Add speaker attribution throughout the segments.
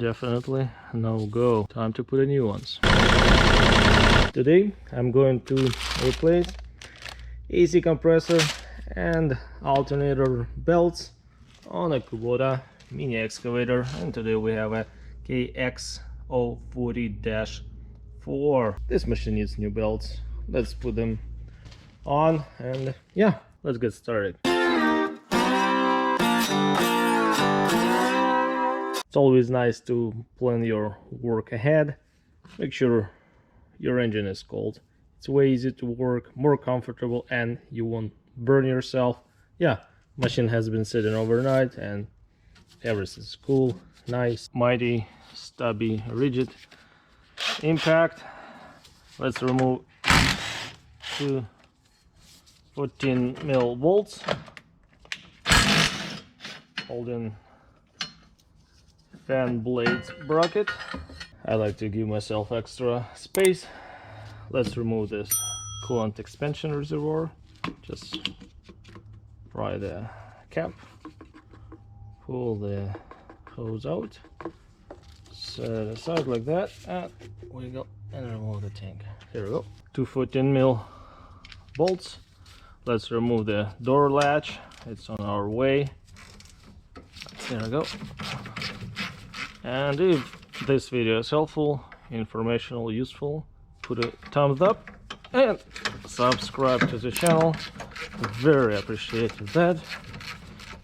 Speaker 1: definitely no go. Time to put in new ones. Today I'm going to replace AC compressor and alternator belts on a Kubota mini excavator, and today we have a KX040-4. This machine needs new belts. Let's put them on and yeah, let's get started. It's always nice to plan your work ahead. Make sure your engine is cold. It's way easier to work, more comfortable, and you won't burn yourself. Yeah, machine has been sitting overnight and everything's cool, nice, mighty, stubby, rigid impact. Let's remove two 14mm bolts holding fan blades bracket. I like to give myself extra space. Let's remove this coolant expansion reservoir. Just pry the cap, pull the hose out, set it aside like that, and we go and remove the tank. Here we go. Two 14mm bolts. Let's remove the door latch. It's on our way. There we go. And if this video is helpful, informational, useful, put a thumbs up and subscribe to the channel. Very appreciate that.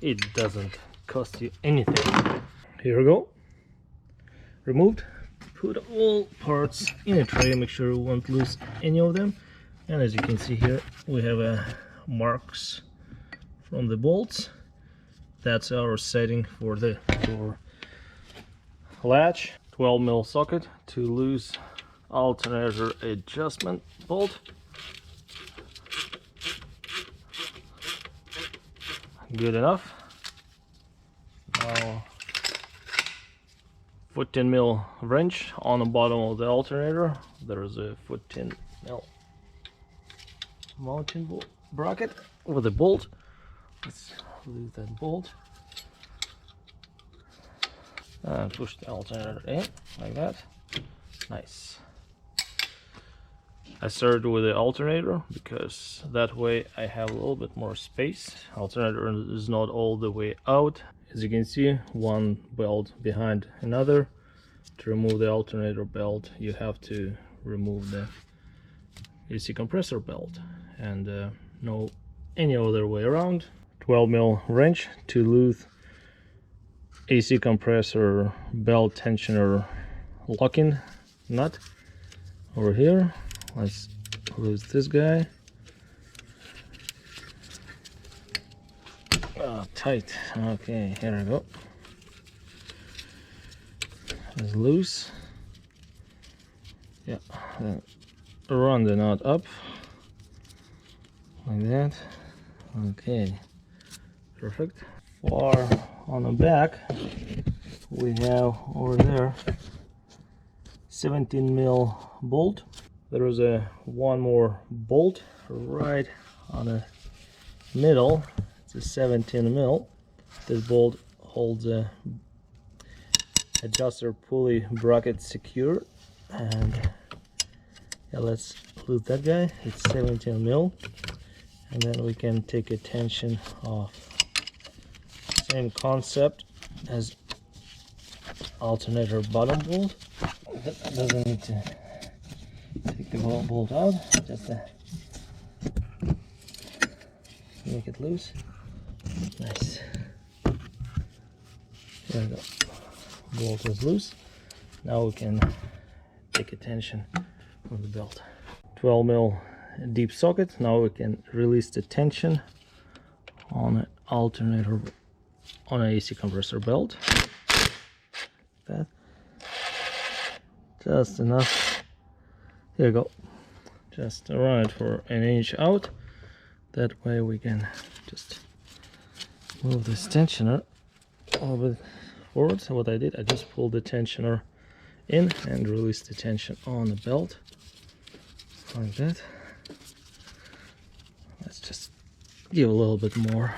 Speaker 1: It doesn't cost you anything. Here we go. Removed. Put all parts in a tray. Make sure you won't lose any of them. And as you can see here, we have marks from the bolts. That's our setting for the door latch. 12mm socket to loose alternator adjustment bolt. Good enough. Now 14mm wrench on the bottom of the alternator. There is a 14mm mounting bracket with a bolt. Let's lose that bolt and push the alternator in like that. Nice. I started with the alternator because that way I have a little bit more space. Alternator is not all the way out. As you can see, one belt behind another. To remove the alternator belt, you have to remove the AC compressor belt, and no any other way around. 12mm wrench to lose AC compressor belt tensioner locking nut over here. Let's lose this guy. Oh, tight. Okay, here we go. It's loose. Yeah, run the knot up like that. Okay, perfect. For on the back, we have over there 17mm bolt. There is one more bolt right on the middle. It's a 17mm. This bolt holds a adjuster pulley bracket secure, and yeah, let's loose that guy. It's 17mm, and then we can take a tension off. Same concept as alternator bottom bolt. Doesn't need to take the bolt out, just make it loose. Nice. There we go. Bolt is loose. Now we can take a tension on the belt. 12mm deep socket. Now we can release the tension on an alternator, on an AC compressor belt. That just enough. Here you go. Just run it for an inch out. That way we can just move this tensioner a little bit forward. So what I did, I just pulled the tensioner in and released the tension on the belt like that. Let's just give a little bit more.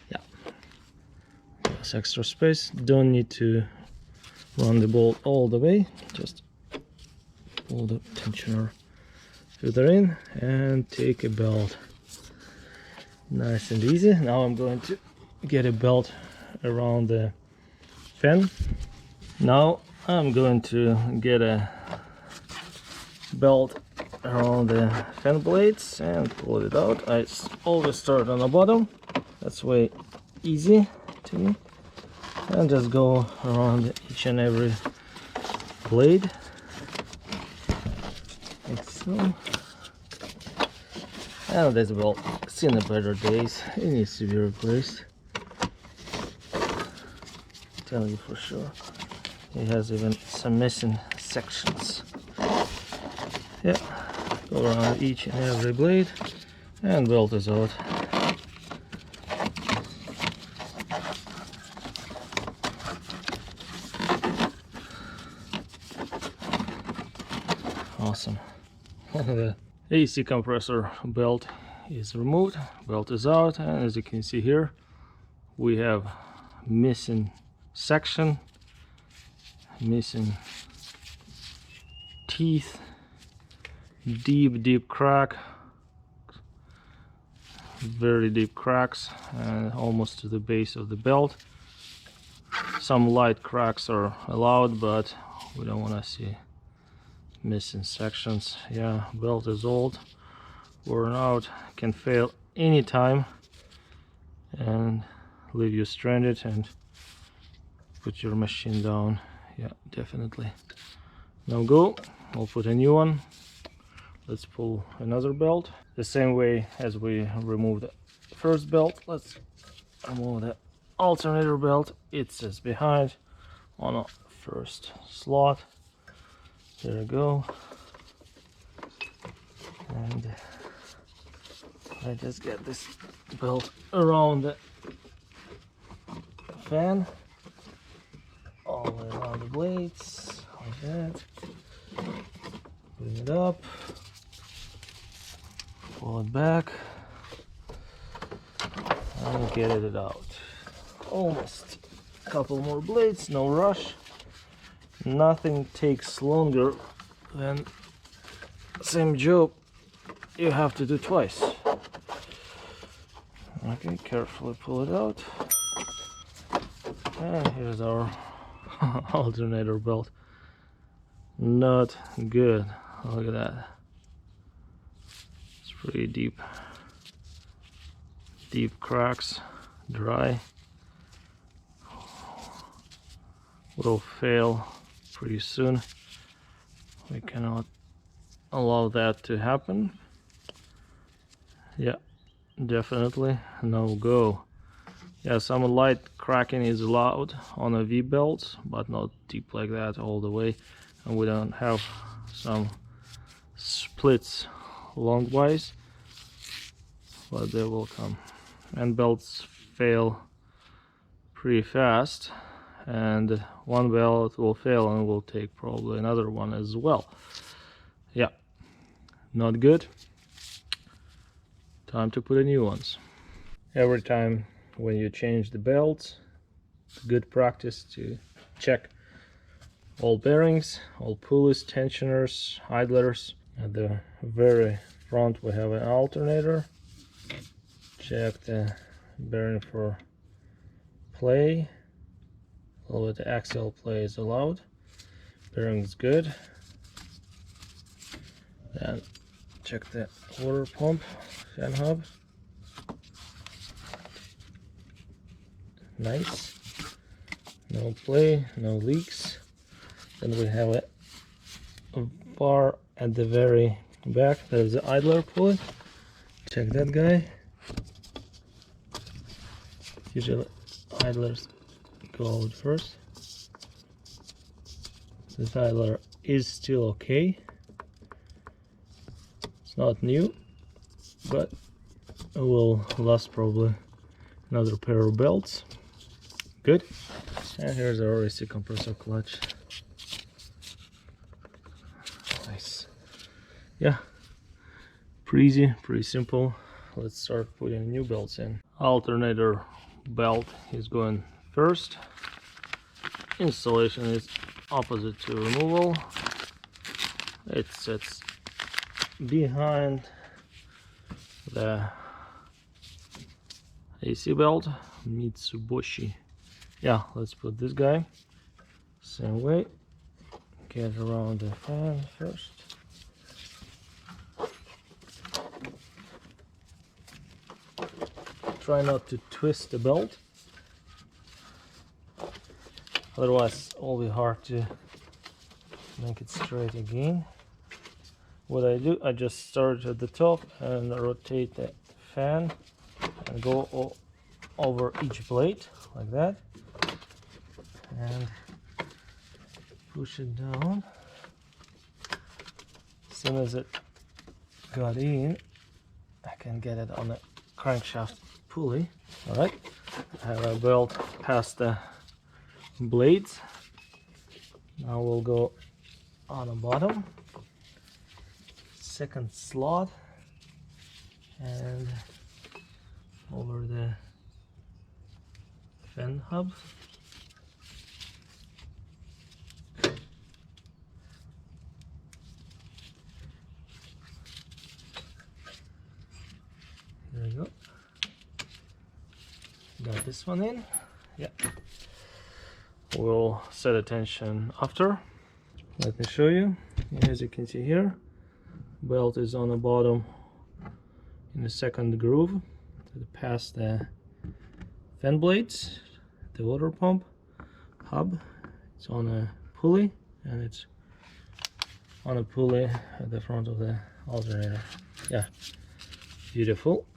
Speaker 1: Yeah, That's extra space. Don't need to run the bolt all the way, just pull the tensioner further in and take a belt. Nice and easy. Now I'm going to get a belt around the fan. Now I'm going to get a belt around the fan blades and pull it out. I always start on the bottom, that's way easy to me, and just go around each and every blade like so. And this belt, seen the better days, it needs to be replaced, tell you for sure. It has even some missing sections. Yeah, go around each and every blade and belt is out. Awesome. The AC compressor belt is removed, belt is out, and as you can see here we have missing section, missing teeth, deep crack, very deep cracks, and almost to the base of the belt. Some light cracks are allowed, but we don't want to see missing sections. Yeah, belt is old, worn out, can fail anytime and leave you stranded and put your machine down. Yeah, definitely no go. I'll put a new one. Let's pull another belt the same way as we removed the first belt. Let's remove the alternator belt. It says behind on a first slot. There we go. And I just get this belt around the fan, all the way around the blades, like that. Bring it up, pull it back, and get it out. Almost a couple more blades, no rush. Nothing takes longer than same job you have to do twice. Okay, carefully pull it out. And here's our alternator belt. Not good. Look at that. It's pretty deep. Deep cracks, dry. Will fail pretty soon. We cannot allow that to happen. Yeah, definitely no go. Yeah, some light cracking is allowed on a V-belt, but not deep like that all the way. And we don't have some splits longwise, but they will come. And belts fail pretty fast, and one belt will fail and we'll take probably another one as well. Yeah, not good. Time to put in new ones. Every time when you change the belts, it's good practice to check all bearings, all pulleys, tensioners, idlers. At the very front we have an alternator. Check the bearing for play. A little bit of axial play is allowed. Bearing is good. Then check the water pump, fan hub. Nice. No play, no leaks. Then we have a bar at the very back. There's the idler pulley. Check that guy. Usually idlers go out first. This idler is still okay. It's not new, but it will last probably another pair of belts. Good. And here's our AC compressor clutch. Nice. Yeah, pretty easy, pretty simple. Let's start putting new belts in. Alternator belt is going First, installation is opposite to removal. It sits behind the AC belt. Mitsuboshi. Yeah, let's put this guy same way. Get around the fan first. Try not to twist the belt, otherwise it'll be hard to make it straight again. What I do, I just start at the top and rotate the fan and go over each blade like that and push it down. As soon as it got in, I can get it on the crankshaft pulley. All right, I have a belt past the blades. Now we'll go on the bottom, second slot, and over the fan hub. There we go. Got this one in. Yeah. We'll set a tension after. Let me show you. As you can see here, belt is on the bottom in the second groove past the fan blades. The water pump hub, it's on a pulley, and it's on a pulley at the front of the alternator. Yeah, beautiful.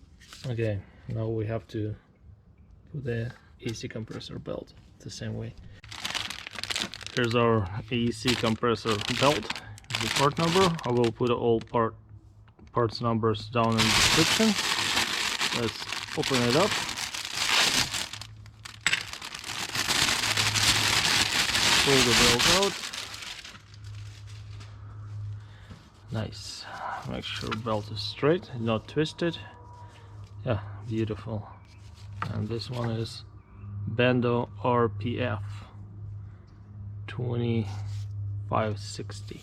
Speaker 1: Okay, now we have to put the AC compressor belt the same way. Here's our AC compressor belt, the part number. I will put all parts numbers down in the description. Let's open it up. Pull the belt out. Nice. Make sure belt is straight, not twisted. Yeah, beautiful. And this one is Bando RPF2560.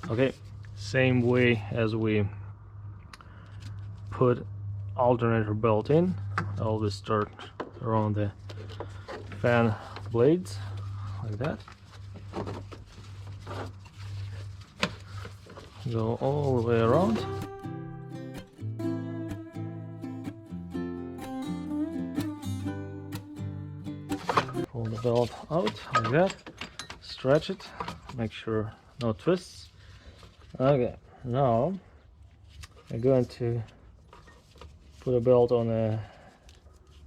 Speaker 1: Okay, same way as we put alternator belt in, I always start around the fan blades like that. Go all the way around. Pull the belt out like that. Stretch it. Make sure no twists. Okay, now I'm going to put a belt on a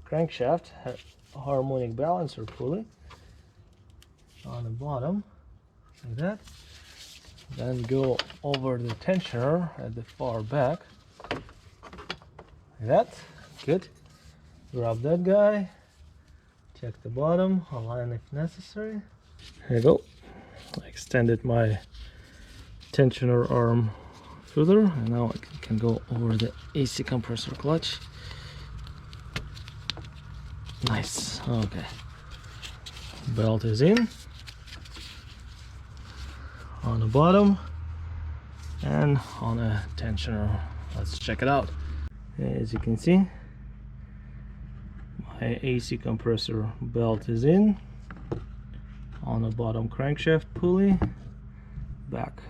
Speaker 1: crankshaft, a harmonic balancer pulley on the bottom like that. Then go over the tensioner at the far back like that. Good. Grab that guy, check the bottom, align if necessary. There you go. I extended my tensioner arm further, and now I can go over the AC compressor clutch. Nice. Okay, belt is in on the bottom and on a tensioner. Let's check it out. As you can see, my AC compressor belt is in on the bottom crankshaft pulley, back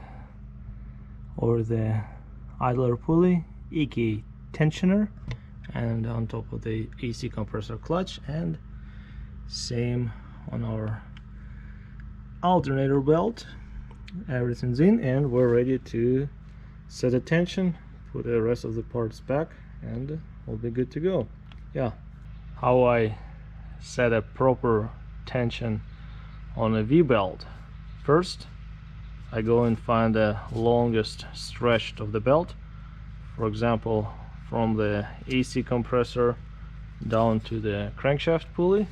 Speaker 1: over the idler pulley, aka tensioner, and on top of the AC compressor clutch, and same on our alternator belt. Everything's in and we're ready to set a tension, put the rest of the parts back, and we'll be good to go. Yeah, how I set a proper tension on a V-belt. First, I go and find the longest stretch of the belt, for example from the AC compressor down to the crankshaft pulley,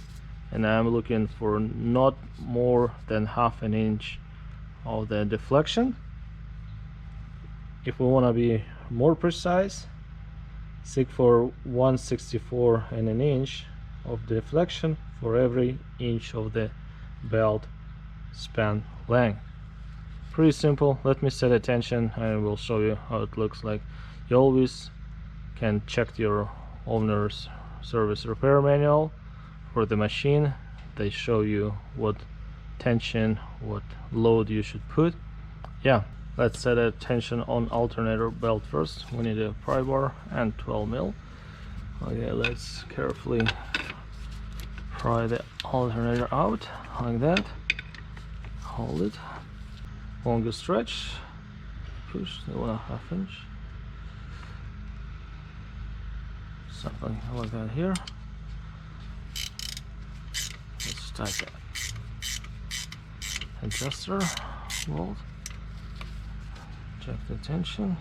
Speaker 1: and I'm looking for not more than half an inch of the deflection. If we want to be more precise, seek for 1/64 and an inch of deflection for every inch of the belt span length. Pretty simple. Let me set a tension and I will show you how it looks like. You always can check your owner's service repair manual for the machine. They show you what tension, what load you should put. Yeah, let's set a tension on alternator belt first. We need a pry bar and 12 mil. Okay, let's carefully pry the alternator out like that. Hold it. Longer stretch. Push the 1.5 inch. Something like that here. Let's tighten that adjuster bolt. Check the tension.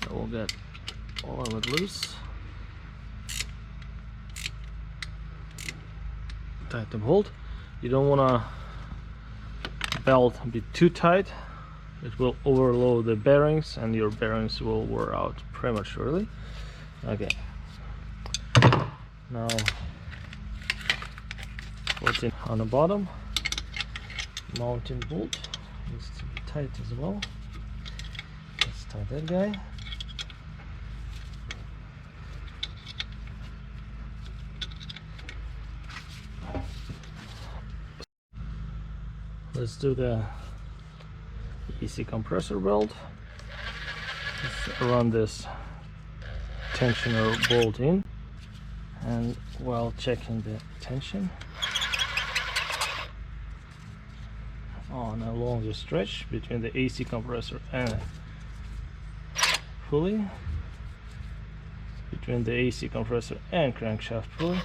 Speaker 1: That will get all of it loose. Tighten the bolt. You don't want to belt be too tight. It will overload the bearings and your bearings will wear out prematurely. Okay. Now put it on the bottom. Mounting bolt needs to be tight as well. Let's tighten that guy. Let's do the easy compressor belt. Let's run this tensioner bolt in, and while checking the tension on a longer stretch between the AC compressor and pulley, between the AC compressor and crankshaft pulley.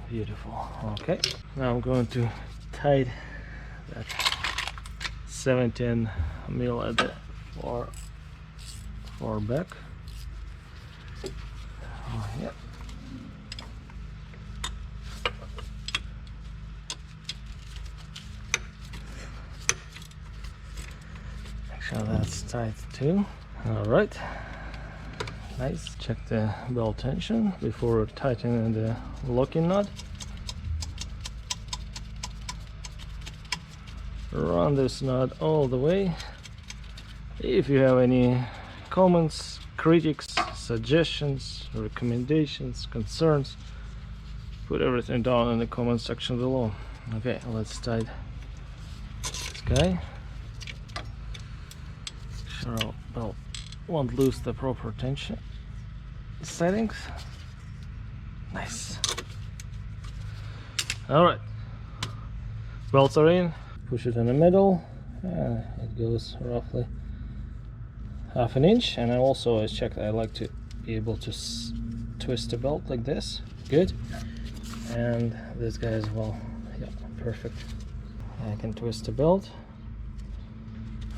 Speaker 1: Beautiful. Okay, now I'm going to tighten that 17 mil at the far back. Oh, yeah. Make sure that's tight too. All right. Nice. Check the belt tension before tightening the locking nut. Run this nut all the way. If you have any comments, critiques, suggestions, recommendations, concerns, put everything down in the comment section below. Okay, let's tighten this guy. Sure, belt won't lose the proper tension settings. Nice. All right, belts are in. Push it in the middle, and it goes roughly 1/2 inch. And I also checked, I like to be able to twist the belt like this. Good. And this guy as well. Yeah, perfect. I can twist the belt,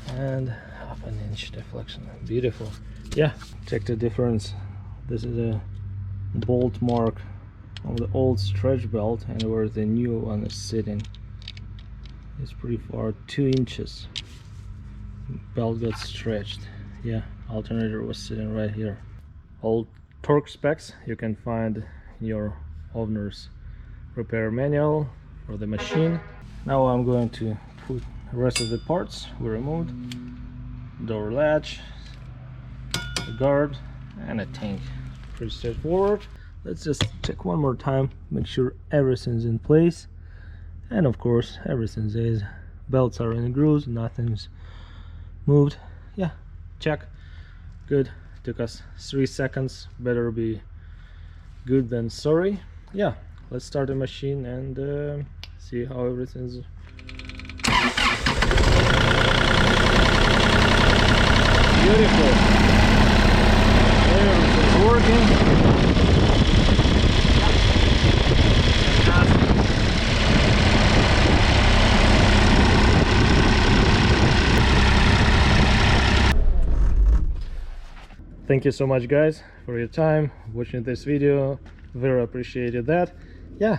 Speaker 1: and 1/2 inch deflection. Beautiful. Yeah, check the difference. This is a bolt mark of the old stretch belt and where the new one is sitting. It's pretty far, 2 inches. Belt got stretched. Yeah, alternator was sitting right here. All torque specs you can find in your owner's repair manual for the machine. Now I'm going to put the rest of the parts we removed. Door latch, the guard, and a tank. Pretty straightforward. Let's just check one more time, make sure everything's in place. And of course everything is, belts are in the grooves, nothing's moved. Yeah, check. Good. Took us 3 seconds. Better be good than sorry. Yeah, let's start the machine and see how everything's beautiful. Everything's working. Thank you so much guys for your time watching this video. Very appreciated that. Yeah,